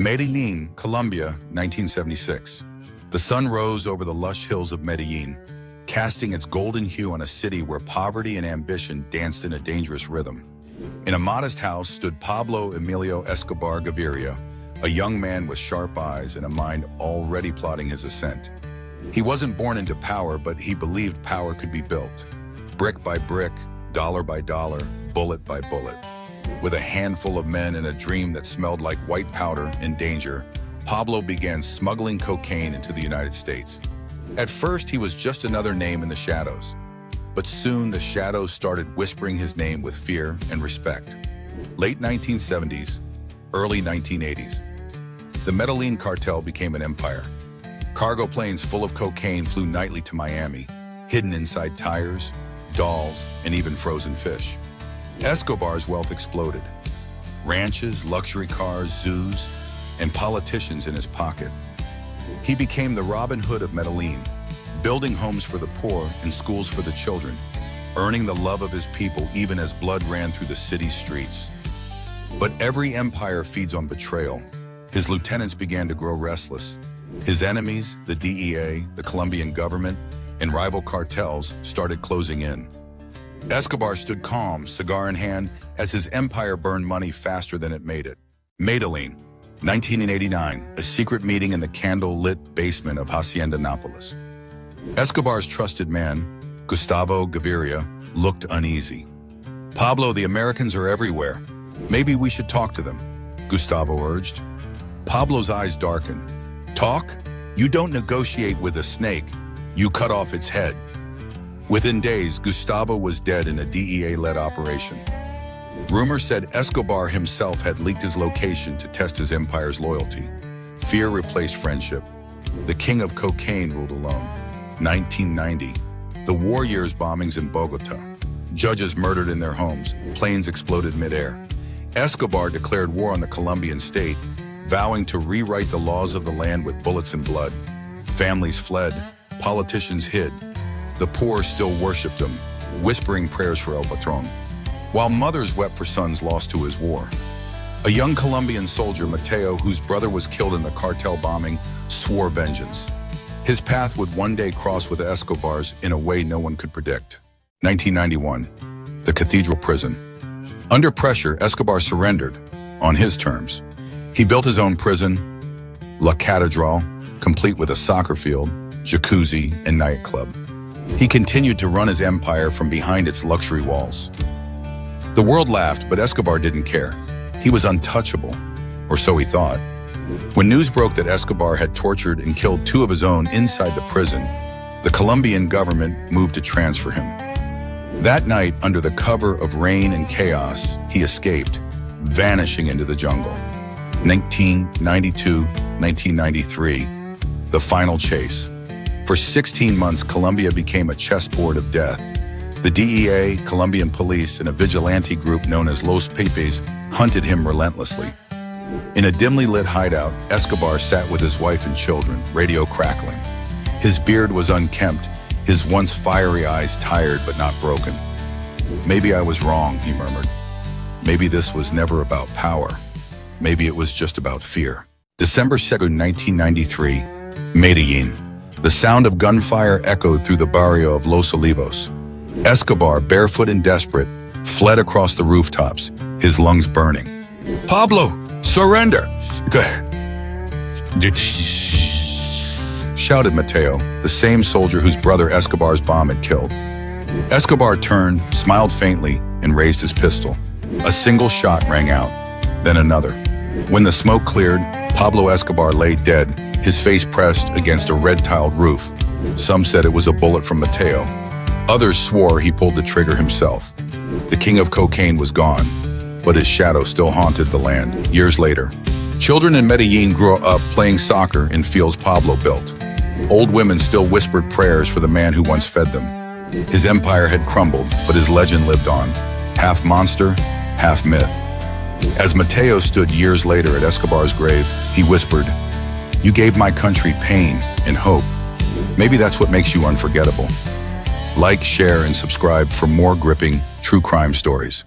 Medellín, Colombia, 1976. The sun rose over the lush hills of Medellín, casting its golden hue on a city where poverty and ambition danced in a dangerous rhythm. In a modest house stood Pablo Emilio Escobar Gaviria, a young man with sharp eyes and a mind already plotting his ascent. He wasn't born into power, but he believed power could be built. Brick by brick, dollar by dollar, bullet by bullet. With a handful of men and a dream that smelled like white powder and danger, Pablo began smuggling cocaine into the United States. At first, he was just another name in the shadows. But soon the shadows started whispering his name with fear and respect. Late 1970s, early 1980s. The Medellín Cartel became an empire. Cargo planes full of cocaine flew nightly to Miami, hidden inside tires, dolls, and even frozen fish. Escobar's wealth exploded. Ranches, luxury cars, zoos, and politicians in his pocket. He became the Robin Hood of Medellín, building homes for the poor and schools for the children, earning the love of his people even as blood ran through the city's streets. But every empire feeds on betrayal. His lieutenants began to grow restless. His enemies, the DEA, the Colombian government, and rival cartels started closing in. Escobar stood calm, cigar in hand, as his empire burned money faster than it made it. Medellín, 1989, a secret meeting in the candle-lit basement of Hacienda Nápoles. Escobar's trusted man, Gustavo Gaviria, looked uneasy. "Pablo, the Americans are everywhere. Maybe we should talk to them," Gustavo urged. Pablo's eyes darkened. "Talk? You don't negotiate with a snake. You cut off its head." Within days, Gustavo was dead in a DEA-led operation. Rumors said Escobar himself had leaked his location to test his empire's loyalty. Fear replaced friendship. The king of cocaine ruled alone. 1990, the war years bombings in Bogota. Judges murdered in their homes, planes exploded midair. Escobar declared war on the Colombian state, vowing to rewrite the laws of the land with bullets and blood. Families fled, politicians hid. The poor still worshipped him, whispering prayers for El Patron, while mothers wept for sons lost to his war. A young Colombian soldier, Mateo, whose brother was killed in the cartel bombing, swore vengeance. His path would one day cross with Escobar's in a way no one could predict. 1991, the Cathedral prison. Under pressure, Escobar surrendered, on his terms. He built his own prison, La Catedral, complete with a soccer field, jacuzzi, and nightclub. He continued to run his empire from behind its luxury walls. The world laughed, but Escobar didn't care. He was untouchable, or so he thought. When news broke that Escobar had tortured and killed 2 of his own inside the prison, the Colombian government moved to transfer him. That night, under the cover of rain and chaos, he escaped, vanishing into the jungle. 1992, 1993, the final chase. For 16 months, Colombia became a chessboard of death. The DEA, Colombian police, and a vigilante group known as Los Pepes hunted him relentlessly. In a dimly lit hideout, Escobar sat with his wife and children, radio crackling. His beard was unkempt, his once fiery eyes tired but not broken. "Maybe I was wrong," he murmured. "Maybe this was never about power. Maybe it was just about fear." December 2nd, 1993, Medellín. The sound of gunfire echoed through the barrio of Los Olivos. Escobar, barefoot and desperate, fled across the rooftops, his lungs burning. "Pablo, surrender!" shouted Mateo, the same soldier whose brother Escobar's bomb had killed. Escobar turned, smiled faintly, and raised his pistol. A single shot rang out, then another. When the smoke cleared, Pablo Escobar lay dead, his face pressed against a red-tiled roof. Some said it was a bullet from Mateo. Others swore he pulled the trigger himself. The king of cocaine was gone, but his shadow still haunted the land. Years later, children in Medellín grew up playing soccer in fields Pablo built. Old women still whispered prayers for the man who once fed them. His empire had crumbled, but his legend lived on, half monster, half myth. As Mateo stood years later at Escobar's grave, he whispered, "You gave my country pain and hope. Maybe that's what makes you unforgettable." Like, share, and subscribe for more gripping, true crime stories.